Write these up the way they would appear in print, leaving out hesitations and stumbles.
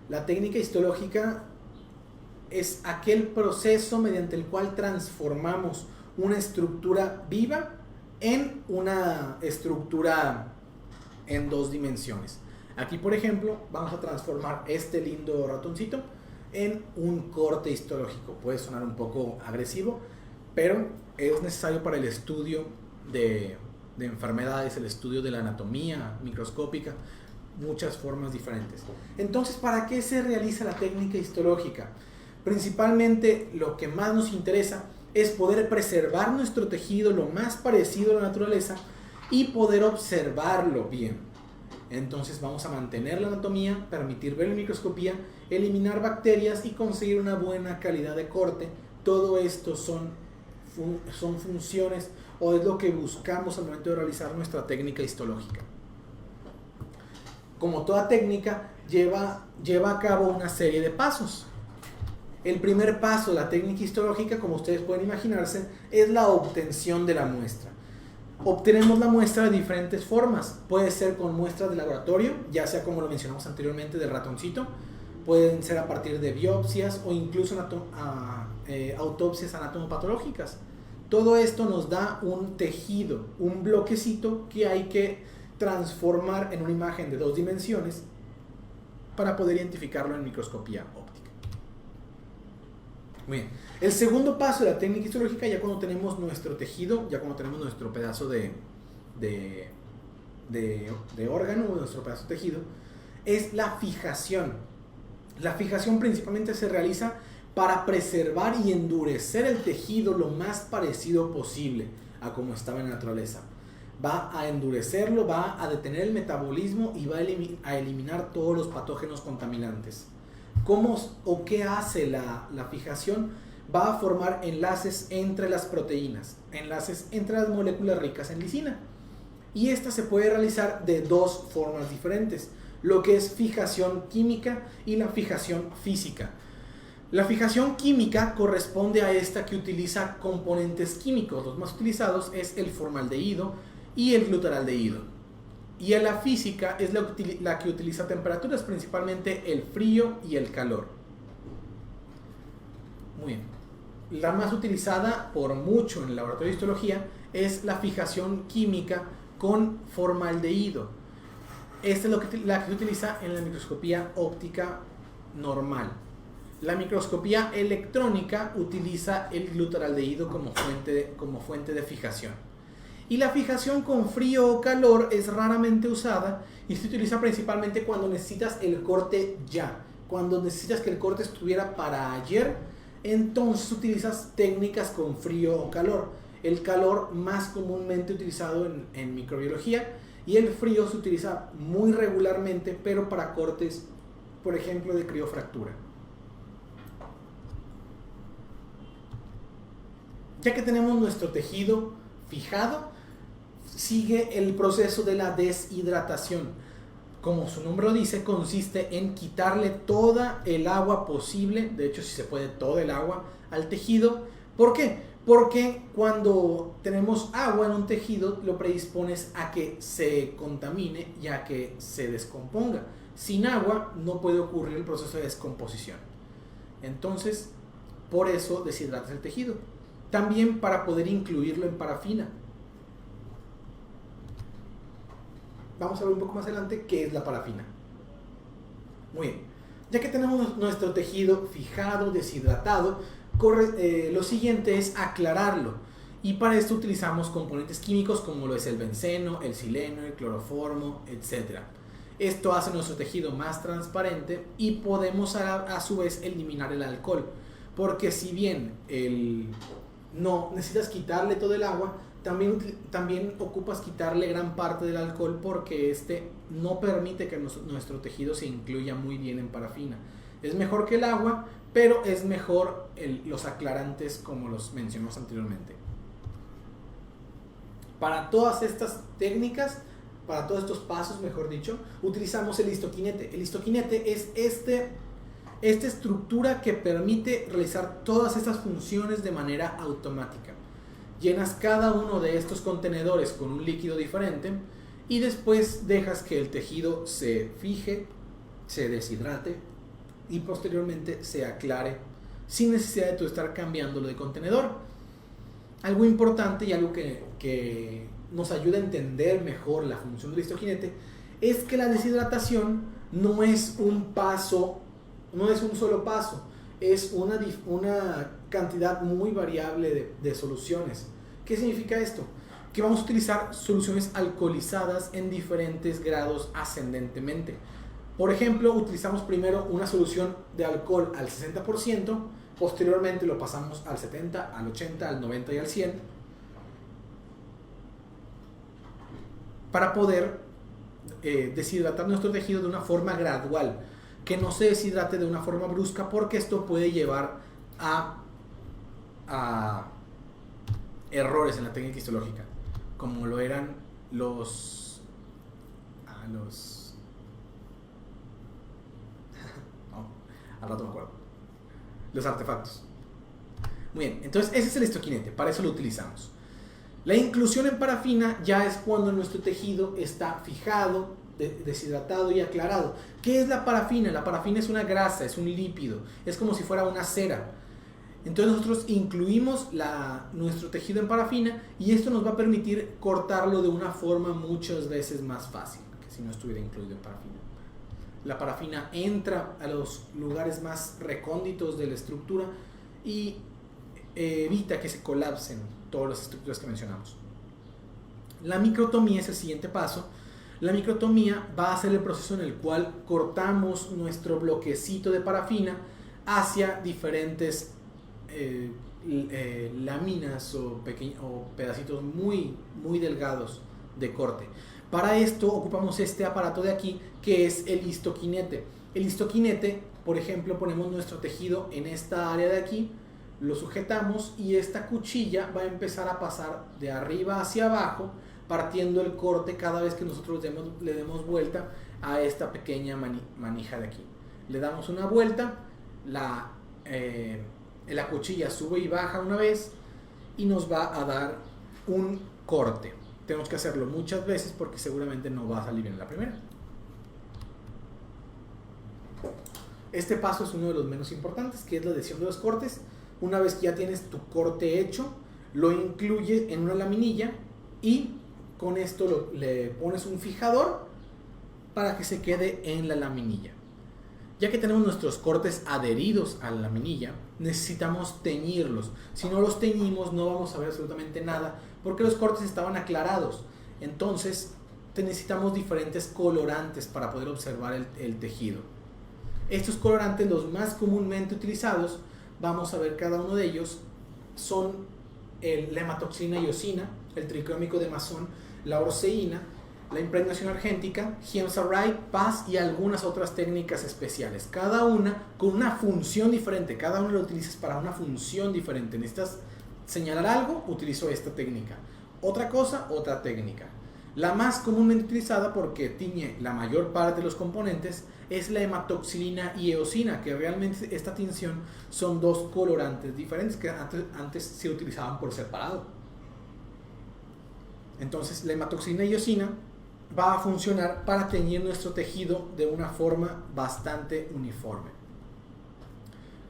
La técnica histológica es aquel proceso mediante el cual transformamos una estructura viva en una estructura en 2 dimensiones. Aquí, por ejemplo, vamos a transformar este lindo ratoncito en un corte histológico. Puede sonar un poco agresivo, pero es necesario para el estudio de enfermedades, el estudio de la anatomía microscópica, muchas formas diferentes. Entonces, ¿para qué se realiza la técnica histológica? Principalmente lo que más nos interesa es poder preservar nuestro tejido lo más parecido a la naturaleza y poder observarlo bien. Entonces vamos a mantener la anatomía, permitir ver la microscopía, eliminar bacterias y conseguir una buena calidad de corte. Todo esto son funciones o es lo que buscamos al momento de realizar nuestra técnica histológica. Como toda técnica, lleva a cabo una serie de pasos. El primer paso de la técnica histológica, como ustedes pueden imaginarse, es la obtención de la muestra. Obtenemos la muestra de diferentes formas. Puede ser con muestras de laboratorio, ya sea como lo mencionamos anteriormente del ratoncito. Pueden ser a partir de biopsias o incluso autopsias anatomopatológicas. Todo esto nos da un tejido, un bloquecito que hay que transformar en una imagen de 2 dimensiones para poder identificarlo en microscopía óptica. Muy bien. El segundo paso de la técnica histológica, ya cuando tenemos nuestro tejido, ya cuando tenemos nuestro pedazo de órgano, nuestro pedazo de tejido, es la fijación. La fijación principalmente se realiza para preservar y endurecer el tejido lo más parecido posible a como estaba en la naturaleza. Va a endurecerlo, va a detener el metabolismo y va a eliminar todos los patógenos contaminantes. ¿Cómo o qué hace la fijación? Va a formar enlaces entre las proteínas, enlaces entre las moléculas ricas en lisina. Y esta se puede realizar de 2 formas diferentes, lo que es fijación química y la fijación física. La fijación química corresponde a esta que utiliza componentes químicos. Los más utilizados es el formaldehído y el glutaraldehído. Y a la física es la que utiliza temperaturas, principalmente el frío y el calor. Muy bien. La más utilizada por mucho en el laboratorio de histología es la fijación química con formaldehído. Esta es la que se utiliza en la microscopía óptica normal. La microscopía electrónica utiliza el glutaraldehído como fuente de fijación. Y la fijación con frío o calor es raramente usada y se utiliza principalmente cuando necesitas el corte ya. Cuando necesitas que el corte estuviera para ayer, entonces utilizas técnicas con frío o calor. El calor más comúnmente utilizado en microbiología y el frío se utiliza muy regularmente, pero para cortes, por ejemplo, de criofractura. Ya que tenemos nuestro tejido fijado, sigue el proceso de la deshidratación. Como su nombre lo dice, consiste en quitarle toda el agua posible, de hecho si se puede toda el agua al tejido. ¿Por qué? Porque cuando tenemos agua en un tejido lo predispones a que se contamine y a que se descomponga. Sin agua no puede ocurrir el proceso de descomposición. Entonces, por eso deshidratas el tejido. También para poder incluirlo en parafina. Vamos a ver un poco más adelante qué es la parafina. Muy bien. Ya que tenemos nuestro tejido fijado, deshidratado, lo siguiente es aclararlo. Y para esto utilizamos componentes químicos como lo es el benceno, el sileno, el cloroformo, etc. Esto hace nuestro tejido más transparente y podemos a su vez eliminar el alcohol. Porque si bien no necesitas quitarle todo el agua, también ocupas quitarle gran parte del alcohol porque este no permite que nuestro tejido se incluya muy bien en parafina. Es mejor que el agua, pero es mejor los aclarantes como los mencionamos anteriormente. Para todas estas técnicas, para todos estos pasos, mejor dicho, utilizamos el histoquinete. El histoquinete es esta estructura que permite realizar todas estas funciones de manera automática. Llenas cada uno de estos contenedores con un líquido diferente y después dejas que el tejido se fije, se deshidrate y posteriormente se aclare sin necesidad de tú estar cambiándolo de contenedor. Algo importante y algo que nos ayuda a entender mejor la función del listoquinete es que la deshidratación no es un paso, no es un solo paso, es una cantidad muy variable de soluciones. ¿Qué significa esto? Que vamos a utilizar soluciones alcoholizadas en diferentes grados ascendentemente. Por ejemplo, utilizamos primero una solución de alcohol al 60%, posteriormente lo pasamos al 70, al 80, al 90 y al 100 para poder deshidratar nuestro tejido de una forma gradual, que no se deshidrate de una forma brusca, porque esto puede llevar a errores en la técnica histológica, como lo eran los no, al rato me acuerdo, los artefactos. Muy bien, entonces ese es el listoquinete, para eso lo utilizamos. La inclusión en parafina ya es cuando nuestro tejido está fijado, deshidratado y aclarado. ¿Qué es la parafina? La parafina es una grasa, es un lípido, es como si fuera una cera. Entonces nosotros incluimos nuestro tejido en parafina y esto nos va a permitir cortarlo de una forma muchas veces más fácil que si no estuviera incluido en parafina. La parafina entra a los lugares más recónditos de la estructura y evita que se colapsen todas las estructuras que mencionamos. La microtomía es el siguiente paso. La microtomía va a ser el proceso en el cual cortamos nuestro bloquecito de parafina hacia diferentes láminas o pedacitos muy delgados de corte. Para esto ocupamos este aparato de aquí, que es el listoquinete. El listoquinete, por ejemplo, ponemos nuestro tejido en esta área de aquí, lo sujetamos y esta cuchilla va a empezar a pasar de arriba hacia abajo, partiendo el corte cada vez que nosotros le demos vuelta a esta pequeña manija de aquí. Le damos una vuelta, la cuchilla sube y baja una vez y nos va a dar un corte. Tenemos que hacerlo muchas veces porque seguramente no va a salir bien la primera. Este paso es uno de los menos importantes, que es la adhesión de los cortes. Una vez que ya tienes tu corte hecho, lo incluyes en una laminilla y con esto le pones un fijador para que se quede en la laminilla. Ya que tenemos nuestros cortes adheridos a la laminilla, necesitamos teñirlos. Si no los teñimos no vamos a ver absolutamente nada porque los cortes estaban aclarados. Entonces necesitamos diferentes colorantes para poder observar el tejido. Estos colorantes, los más comúnmente utilizados, vamos a ver cada uno de ellos, son la hematoxilina y eosina, el tricrómico de Masson, la orceína, la impregnación argéntica, Hemsarite, PAS y algunas otras técnicas especiales. Cada una con una función diferente, cada una lo utilizas para una función diferente. Necesitas señalar algo, utilizo esta técnica. Otra cosa, otra técnica. La más comúnmente utilizada, porque tiñe la mayor parte de los componentes, es la hematoxilina y eosina, que realmente esta tinción son dos colorantes diferentes que antes se utilizaban por separado. Entonces la hematoxilina y eosina va a funcionar para teñir nuestro tejido de una forma bastante uniforme.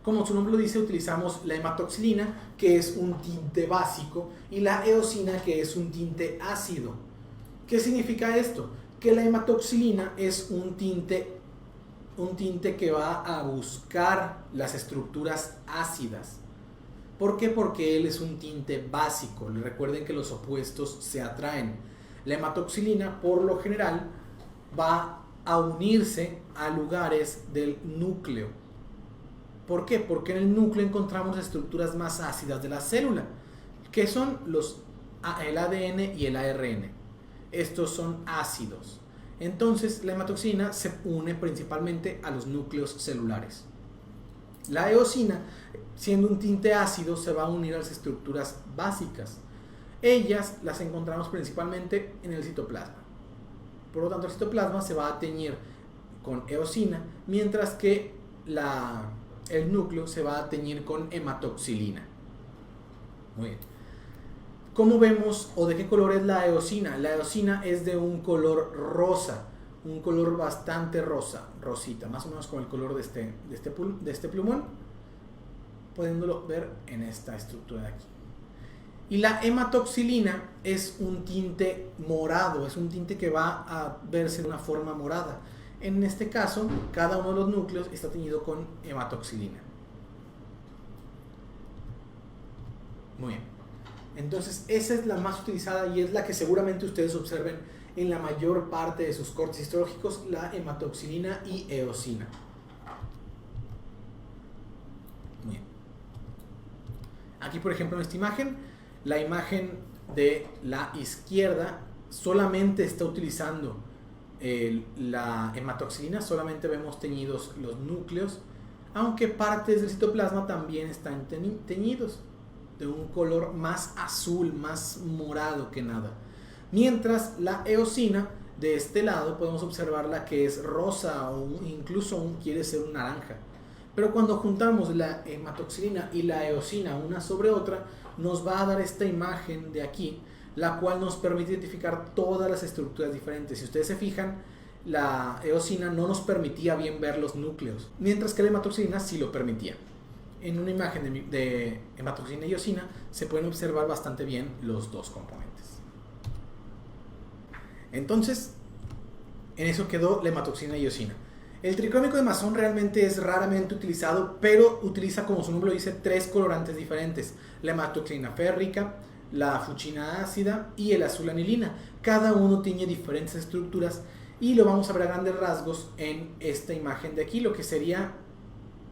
Como su nombre lo dice, utilizamos la hematoxilina, que es un tinte básico, y la eosina, que es un tinte ácido. ¿Qué significa esto? Que la hematoxilina es un tinte que va a buscar las estructuras ácidas. ¿Por qué? Porque él es un tinte básico. Recuerden que los opuestos se atraen. La hematoxilina, por lo general, va a unirse a lugares del núcleo. ¿Por qué? Porque en el núcleo encontramos las estructuras más ácidas de la célula, que son el ADN y el ARN. Estos son ácidos. Entonces la hematoxilina se une principalmente a los núcleos celulares. La eosina, siendo un tinte ácido, se va a unir a las estructuras básicas. Ellas las encontramos principalmente en el citoplasma. Por lo tanto, el citoplasma se va a teñir con eosina, mientras que el núcleo se va a teñir con hematoxilina. Muy bien. ¿Cómo vemos o de qué color es la eosina? La eosina es de un color rosa, un color bastante rosa, rosita, más o menos como el color de este plumón, pudiéndolo ver en esta estructura de aquí. Y la hematoxilina es un tinte morado, es un tinte que va a verse de una forma morada. En este caso, cada uno de los núcleos está teñido con hematoxilina. Muy bien. Entonces, esa es la más utilizada y es la que seguramente ustedes observen en la mayor parte de sus cortes histológicos, la hematoxilina y eosina. Muy bien. Aquí, por ejemplo, en esta imagen, la imagen de la izquierda solamente está utilizando la hematoxilina, solamente vemos teñidos los núcleos, aunque partes del citoplasma también están teñidos de un color más azul, más morado que nada. Mientras la eosina, de este lado, podemos observarla que es rosa o incluso quiere ser un naranja. Pero cuando juntamos la hematoxilina y la eosina una sobre otra, nos va a dar esta imagen de aquí, la cual nos permite identificar todas las estructuras diferentes. Si ustedes se fijan, la eosina no nos permitía bien ver los núcleos, mientras que la hematoxilina sí lo permitía. En una imagen de hematoxilina y eosina se pueden observar bastante bien los dos componentes. Entonces, en eso quedó la hematoxilina y eosina. El tricrómico de Masson realmente es raramente utilizado, pero utiliza, como su nombre lo dice, 3 colorantes diferentes: la hematoxilina férrica, la fuchina ácida y el azul anilina. Cada uno tiene diferentes estructuras y lo vamos a ver a grandes rasgos en esta imagen de aquí, lo que sería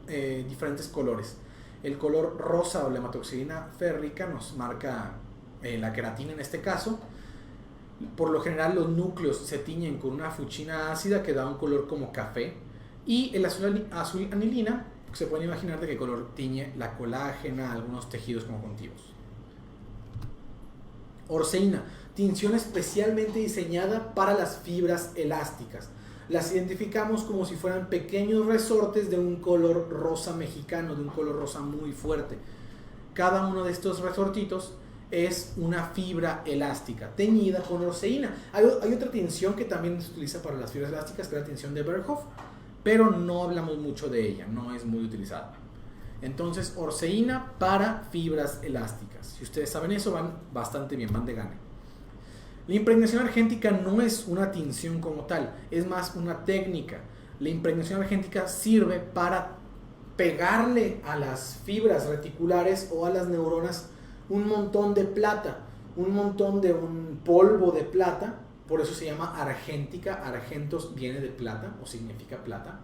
diferentes colores. El color rosa o la hematoxilina férrica nos marca la queratina en este caso. Por lo general los núcleos se tiñen con una fuchina ácida que da un color como café, y el azul anilina se pueden imaginar de qué color tiñe la colágena, algunos tejidos conjuntivos. Orceína, tinción especialmente diseñada para las fibras elásticas. Las identificamos como si fueran pequeños resortes de un color rosa mexicano, de un color rosa muy fuerte. Cada uno de estos resortitos es una fibra elástica teñida con orceína. Hay otra tinción que también se utiliza para las fibras elásticas, que es la tinción de Berghoff, pero no hablamos mucho de ella, no es muy utilizada. Entonces, orceína para fibras elásticas. Si ustedes saben eso, van bastante bien, van de gane. La impregnación argéntica no es una tinción como tal, es más una técnica. La impregnación argéntica sirve para pegarle a las fibras reticulares o a las neuronas un montón de plata, un montón de un polvo de plata. Por eso se llama argéntica. Argentos viene de plata o significa plata.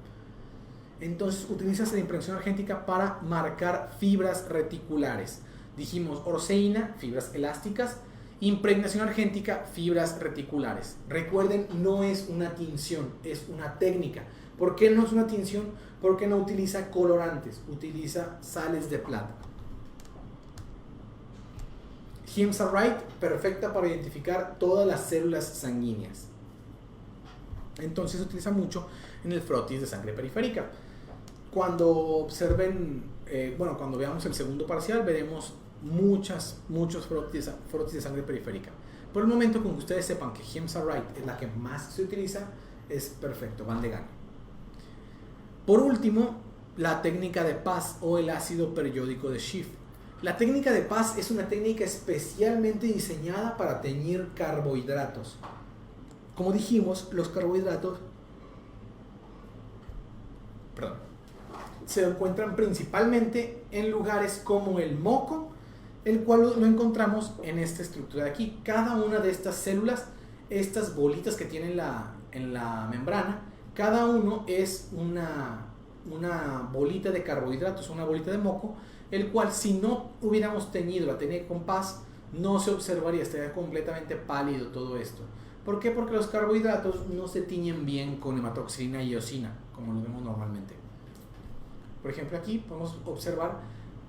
Entonces utilizas la impregnación argéntica para marcar fibras reticulares. Dijimos orceína, fibras elásticas; impregnación argéntica, fibras reticulares. Recuerden, no es una tinción, es una técnica. ¿Por qué no es una tinción? Porque no utiliza colorantes, utiliza sales de plata. Hiemsa-Wright, perfecta para identificar todas las células sanguíneas. Entonces se utiliza mucho en el frotis de sangre periférica. Cuando observen, cuando veamos el segundo parcial, veremos muchos frotis de sangre periférica. Por el momento, con que ustedes sepan que Hiemsa-Wright es la que más se utiliza, es perfecto, van de gane. Por último, la técnica de Paz o el ácido periódico de Schiff. La técnica de Paz es una técnica especialmente diseñada para teñir carbohidratos. Como dijimos, los carbohidratos se encuentran principalmente en lugares como el moco, el cual lo encontramos en esta estructura de aquí. Cada una de estas células, estas bolitas que tienen en la membrana, cada uno es una bolita de carbohidratos, una bolita de moco, el cual, si no hubiéramos teñido la técnica con Paz, no se observaría, estaría completamente pálido todo esto. ¿Por qué? Porque los carbohidratos no se tiñen bien con hematoxilina y eosina, como lo vemos normalmente. Por ejemplo, aquí podemos observar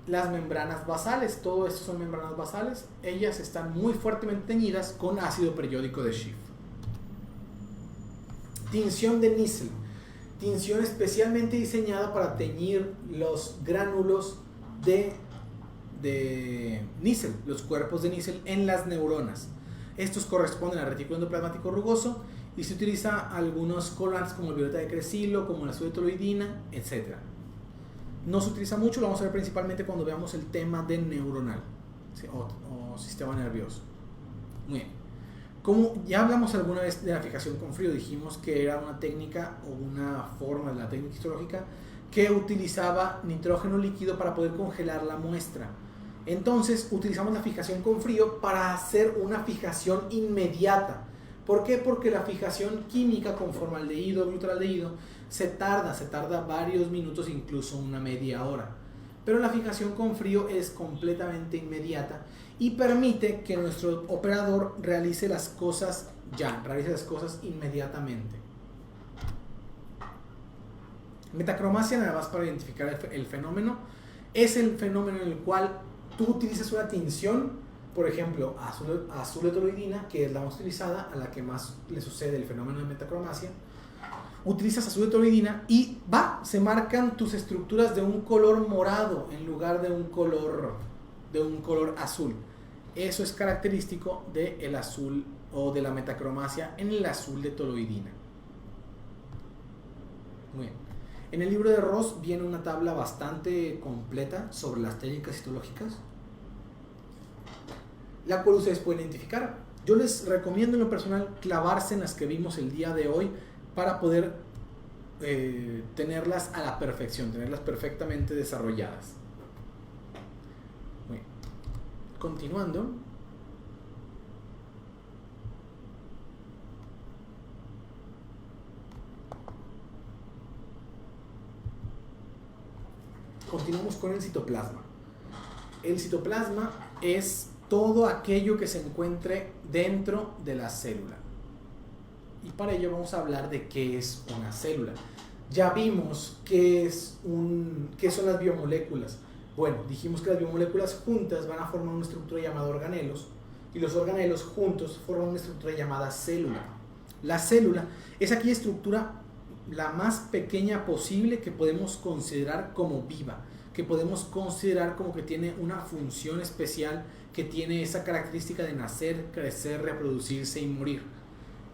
las membranas basales. Todo esto son membranas basales. Ellas están muy fuertemente teñidas con ácido periódico de Schiff. Tinción de Nissl. Tinción especialmente diseñada para teñir los gránulos de Nissl, los cuerpos de Nissl en las neuronas. Estos corresponden al retículo endoplasmático rugoso y se utiliza algunos colorantes como el violeta de cresilo, como el azul de toluidina, etc. No se utiliza mucho, lo vamos a ver principalmente cuando veamos el tema de neuronal, ¿sí? o sistema nervioso. Muy bien. Como ya hablamos alguna vez de la fijación con frío, dijimos que era una técnica o una forma de la técnica histológica que utilizaba nitrógeno líquido para poder congelar la muestra. Entonces utilizamos la fijación con frío para hacer una fijación inmediata. ¿Por qué? Porque la fijación química con formaldehído o glutaldehído se tarda varios minutos, incluso una media hora. Pero la fijación con frío es completamente inmediata y permite que nuestro operador realice las cosas inmediatamente. Metacromacia, nada más para identificar el fenómeno, es el fenómeno en el cual tú utilizas una tinción, por ejemplo, azul de toluidina, que es la más utilizada, a la que más le sucede el fenómeno de metacromacia. Utilizas azul de toluidina y se marcan tus estructuras de un color morado en lugar de un color azul. Eso es característico del azul o de la metacromacia en el azul de toluidina. Muy bien. En el libro de Ross viene una tabla bastante completa sobre las técnicas histológicas, la cual ustedes pueden identificar. Yo les recomiendo en lo personal clavarse en las que vimos el día de hoy para poder tenerlas a la perfección, tenerlas perfectamente desarrolladas. Muy bien. Continuando. Continuamos con el citoplasma. El citoplasma es todo aquello que se encuentre dentro de la célula. Y para ello vamos a hablar de qué es una célula. Ya vimos qué son las biomoléculas. Bueno, dijimos que las biomoléculas juntas van a formar una estructura llamada organelos y los organelos juntos forman una estructura llamada célula. La célula es aquella estructura la más pequeña posible que podemos considerar como viva, que podemos considerar como que tiene una función especial, que tiene esa característica de nacer, crecer, reproducirse y morir.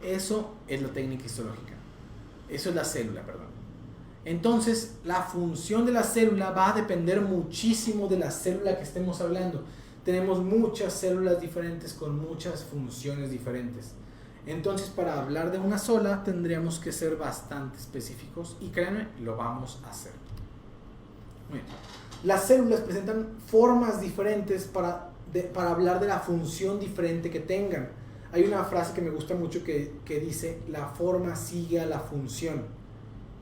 Eso es la técnica histológica. Eso es la célula, perdón. Entonces, la función de la célula va a depender muchísimo de la célula que estemos hablando. Tenemos muchas células diferentes con muchas funciones diferentes. Entonces, para hablar de una sola, tendríamos que ser bastante específicos y créanme, lo vamos a hacer. Muy bien. Las células presentan formas diferentes para hablar de la función diferente que tengan. Hay una frase que me gusta mucho que dice, la forma sigue a la función.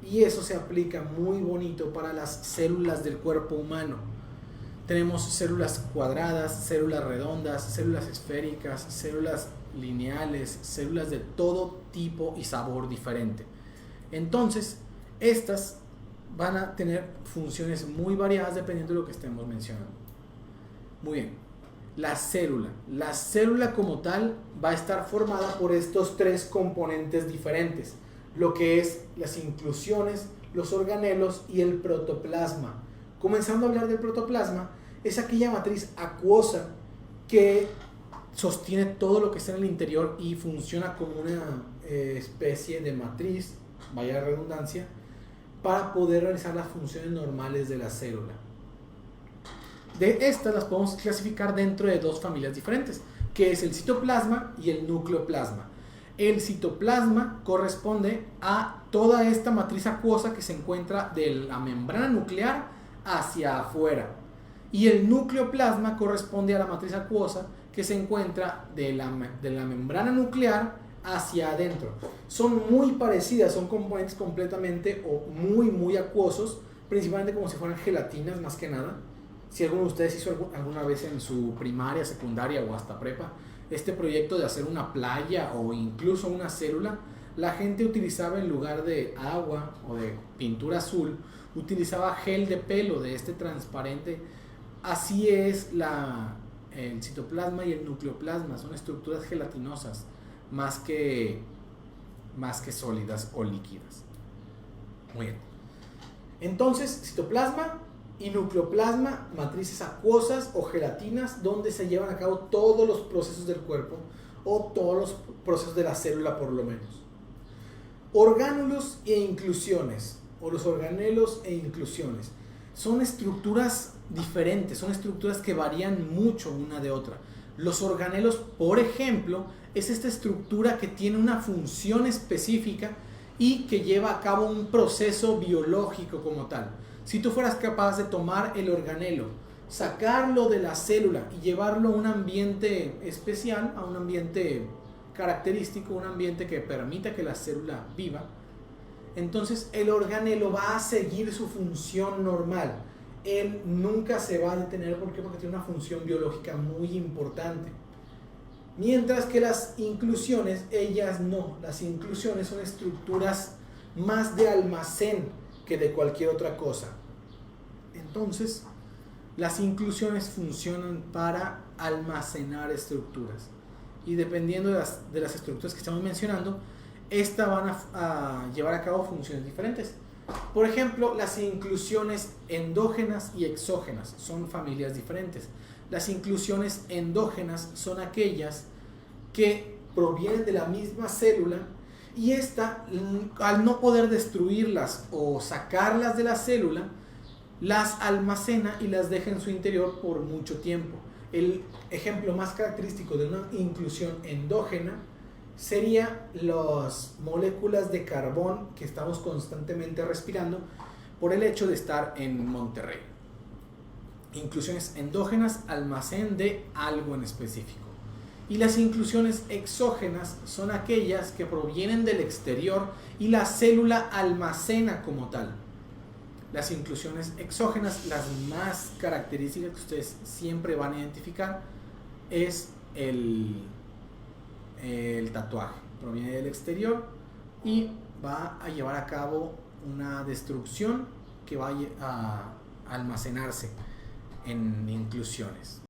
Y eso se aplica muy bonito para las células del cuerpo humano. Tenemos células cuadradas, células redondas, células esféricas, células lineales, células de todo tipo y sabor diferente. Entonces, estas van a tener funciones muy variadas dependiendo de lo que estemos mencionando. Muy bien. La célula como tal va a estar formada por estos tres componentes diferentes, lo que es las inclusiones, los organelos y el protoplasma. Comenzando a hablar del protoplasma, es aquella matriz acuosa que sostiene todo lo que está en el interior y funciona como una especie de matriz, vaya la redundancia, para poder realizar las funciones normales de la célula. De estas las podemos clasificar dentro de dos familias diferentes, que es el citoplasma y el nucleoplasma. El citoplasma corresponde a toda esta matriz acuosa que se encuentra de la membrana nuclear hacia afuera. Y el nucleoplasma corresponde a la matriz acuosa que se encuentra de la membrana nuclear hacia adentro. Son muy parecidas, son componentes completamente o muy acuosos, principalmente como si fueran gelatinas más que nada. Si alguno de ustedes hizo alguna vez en su primaria, secundaria o hasta prepa este proyecto de hacer una playa o incluso una célula, la gente utilizaba en lugar de agua o de pintura azul, utilizaba gel de pelo de este transparente. Así es el citoplasma y el nucleoplasma, son estructuras gelatinosas más que sólidas o líquidas. Muy bien. Entonces, citoplasma y nucleoplasma, matrices acuosas o gelatinas donde se llevan a cabo todos los procesos del cuerpo o todos los procesos de la célula por lo menos. Orgánulos e inclusiones, o los organelos e inclusiones, son estructuras diferentes, son estructuras que varían mucho una de otra. Los organelos, por ejemplo, es esta estructura que tiene una función específica y que lleva a cabo un proceso biológico como tal. Si tú fueras capaz de tomar el organelo, sacarlo de la célula y llevarlo a un ambiente especial, a un ambiente característico, un ambiente que permita que la célula viva, entonces el organelo va a seguir su función normal. Él nunca se va a detener. ¿Por qué? Porque tiene una función biológica muy importante. Mientras que las inclusiones, ellas no. Las inclusiones son estructuras más de almacén que de cualquier otra cosa. Entonces, las inclusiones funcionan para almacenar estructuras. Y dependiendo de las estructuras que estamos mencionando, estas van a llevar a cabo funciones diferentes. Por ejemplo, las inclusiones endógenas y exógenas son familias diferentes. Las inclusiones endógenas son aquellas que provienen de la misma célula y esta, al no poder destruirlas o sacarlas de la célula, las almacena y las deja en su interior por mucho tiempo. El ejemplo más característico de una inclusión endógena sería las moléculas de carbón que estamos constantemente respirando por el hecho de estar en Monterrey. Inclusiones endógenas, almacén de algo en específico. Y las inclusiones exógenas son aquellas que provienen del exterior y la célula almacena como tal. Las inclusiones exógenas, las más características que ustedes siempre van a identificar, es el tatuaje. Proviene del exterior y va a llevar a cabo una destrucción que va a almacenarse en inclusiones.